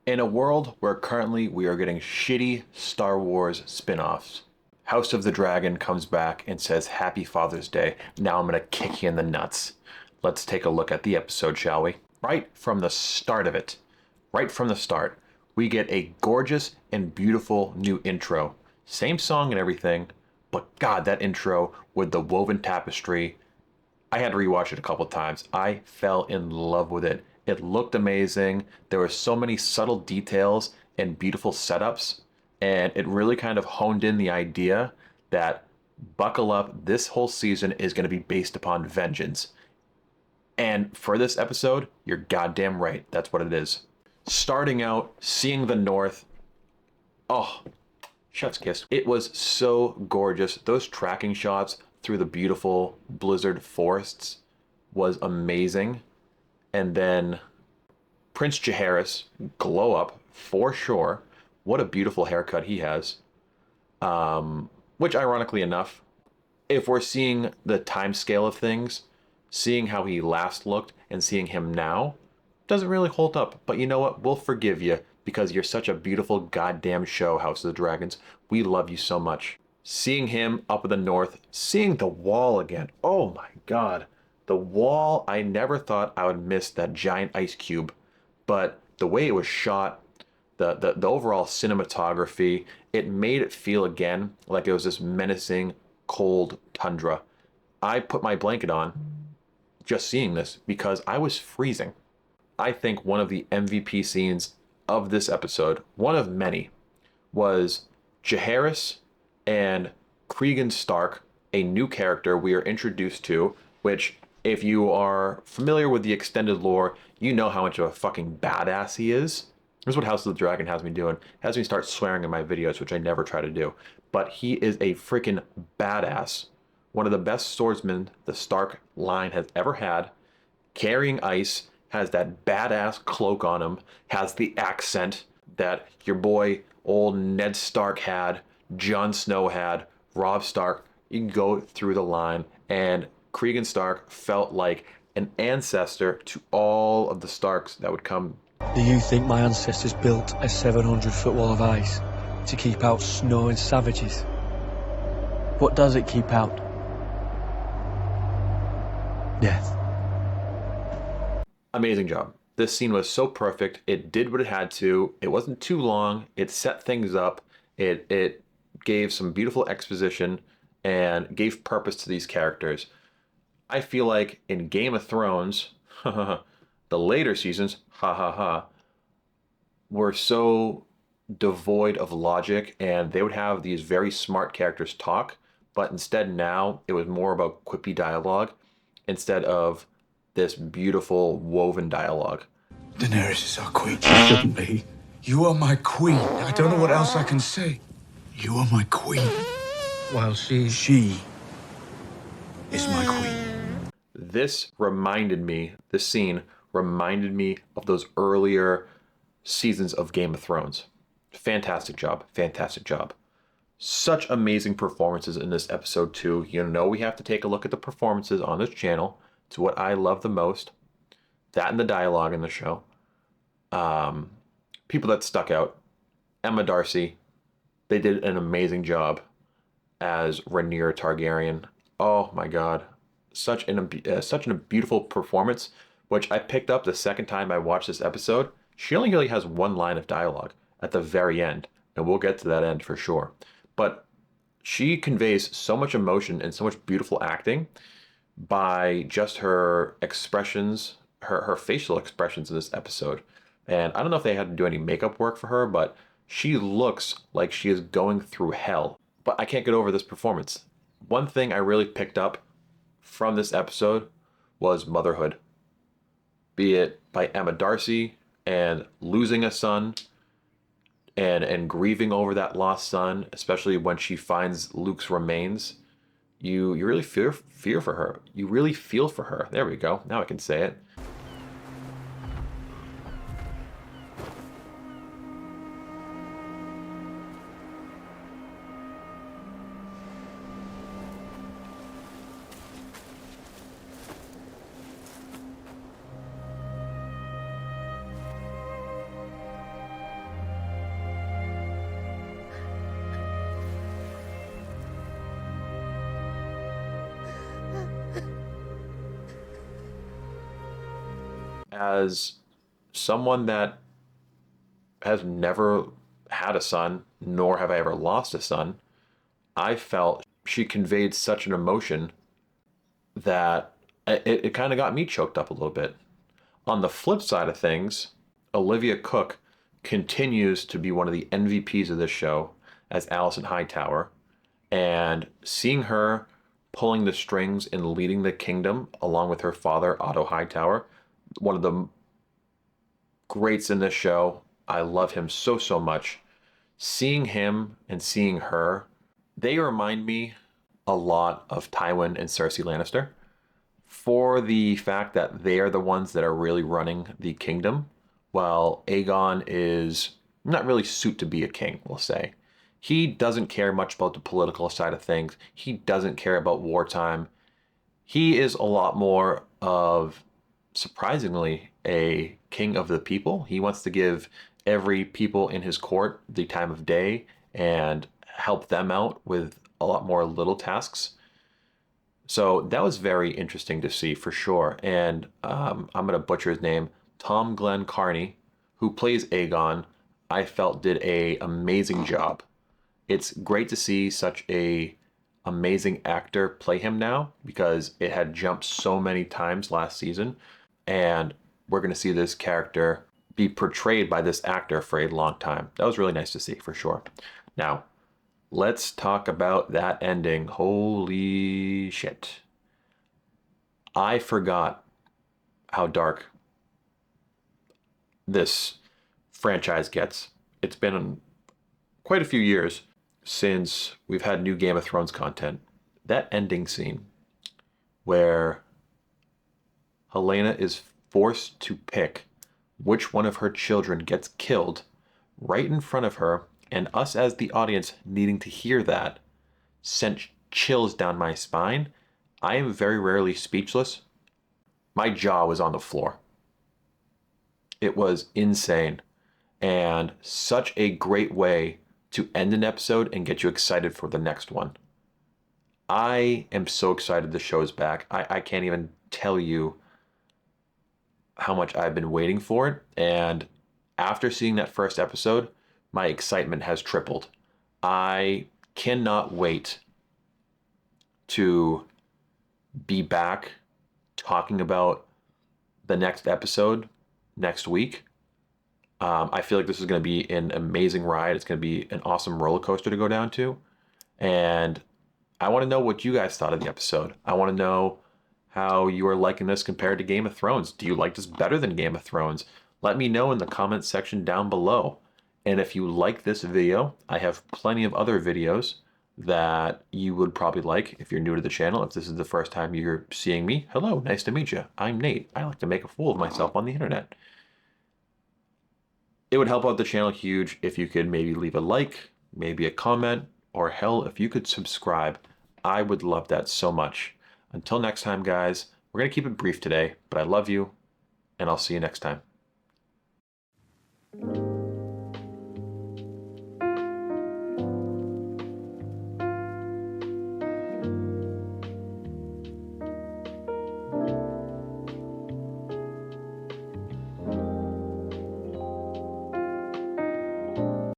In a world where currently we are getting shitty Star Wars spin-offs, House of the Dragon comes back and says, Happy Father's Day. Now I'm going to kick you in the nuts. Let's take a look at the episode, shall we? Right from the start of it, right from the start, we get a gorgeous and beautiful new intro. Same song and everything, but God, that intro with the woven tapestry, I had to rewatch it a couple times. I fell in love with it. It looked amazing. There were so many subtle details and beautiful setups, and it really kind of honed in the idea that buckle up, this whole season is going to be based upon vengeance. And for this episode, you're goddamn right. That's what it is. Starting out, seeing the North. Oh, chef's kiss. It was so gorgeous. Those tracking shots through the beautiful blizzard forests was amazing. And then Prince Jaehaerys, glow up for sure. What a beautiful haircut he has. Which, ironically enough, if we're seeing the time scale of things, seeing how he last looked and seeing him now doesn't really hold up. But you know what? We'll forgive you because you're such a beautiful goddamn show, House of the Dragons. We love you so much. Seeing him up in the north, seeing the wall again. Oh my God. The wall, I never thought I would miss that giant ice cube. But the way it was shot, the overall cinematography, it made it feel again like it was this menacing, cold tundra. I put my blanket on just seeing this because I was freezing. I think one of the MVP scenes of this episode, one of many, was Jaehaerys and Cregan Stark, a new character we are introduced to, which, if you are familiar with the extended lore, you know how much of a fucking badass he is. This is what House of the Dragon has me doing. It has me start swearing in my videos, which I never try to do. But he is a freaking badass. One of the best swordsmen the Stark line has ever had. Carrying ice, has that badass cloak on him, has the accent that your boy old Ned Stark had, Jon Snow had, Robb Stark. You can go through the line, and Cregan Stark felt like an ancestor to all of the Starks that would come. Do you think my ancestors built a 700-foot wall of ice to keep out snow and savages? What does it keep out? Death. Amazing job. This scene was so perfect. It did what it had to. It wasn't too long. It set things up. It gave some beautiful exposition and gave purpose to these characters. I feel like in Game of Thrones, the later seasons, were so devoid of logic, and they would have these very smart characters talk, but instead now it was more about quippy dialogue instead of this beautiful woven dialogue. Daenerys is our queen. She shouldn't be. You are my queen. I don't know what else I can say. You are my queen. While she is my queen. This scene reminded me of those earlier seasons of Game of Thrones. Fantastic job. Fantastic job. Such amazing performances in this episode too. You know, we have to take a look at the performances on this channel. To what I love the most, that and the dialogue in the show. People that stuck out. Emma Darcy, they did an amazing job as Rhaenyra Targaryen. Oh my God, such a beautiful performance, which I picked up the second time I watched this episode. She only really has one line of dialogue at the very end, and we'll get to that end for sure. But she conveys so much emotion and so much beautiful acting by just her expressions, her facial expressions in this episode. And I don't know if they had to do any makeup work for her, but she looks like she is going through hell. But I can't get over this performance. One thing I really picked up from this episode was motherhood. Be it by Emma Darcy and losing a son and grieving over that lost son, especially when she finds Luke's remains. You really fear for her. You really feel for her. There we go. Now I can say it. As someone that has never had a son, nor have I ever lost a son, I felt she conveyed such an emotion that it kind of got me choked up a little bit. On the flip side of things, Olivia Cooke continues to be one of the MVPs of this show as Allison Hightower. And seeing her pulling the strings and leading the kingdom along with her father, Otto Hightower, one of the greats in this show. I love him so, so much. Seeing him and seeing her, they remind me a lot of Tywin and Cersei Lannister for the fact that they are the ones that are really running the kingdom, while Aegon is not really suited to be a king, we'll say. He doesn't care much about the political side of things. He doesn't care about wartime. He is a lot more of, surprisingly, a king of the people. He wants to give every people in his court the time of day and help them out with a lot more little tasks. So that was very interesting to see for sure. And I'm going to butcher his name, Tom Glenn Carney, who plays Aegon, I felt did a amazing job. It's great to see such a amazing actor play him now because it had jumped so many times last season, and we're going to see this character be portrayed by this actor for a long time. That was really nice to see for sure. Now, let's talk about that ending. Holy shit. I forgot how dark this franchise gets. It's been quite a few years since we've had new Game of Thrones content. That ending scene where Helena is forced to pick which one of her children gets killed right in front of her, and us as the audience needing to hear that sent chills down my spine. I am very rarely speechless. My jaw was on the floor. It was insane, and such a great way to end an episode and get you excited for the next one. I am so excited the show is back. I can't even tell you how much I've been waiting for it. And after seeing that first episode, my excitement has tripled. I cannot wait to be back talking about the next episode next week. I feel like this is going to be an amazing ride. It's going to be an awesome roller coaster to go down to. And I want to know what you guys thought of the episode. I want to know how you are liking this compared to Game of Thrones. Do you like this better than Game of Thrones? Let me know in the comments section down below. And if you like this video, I have plenty of other videos that you would probably like if you're new to the channel. If this is the first time you're seeing me, hello, nice to meet you. I'm Nate. I like to make a fool of myself on the internet. It would help out the channel huge if you could maybe leave a like, maybe a comment, or hell, if you could subscribe. I would love that so much. Until next time, guys, we're going to keep it brief today, but I love you, and I'll see you next time.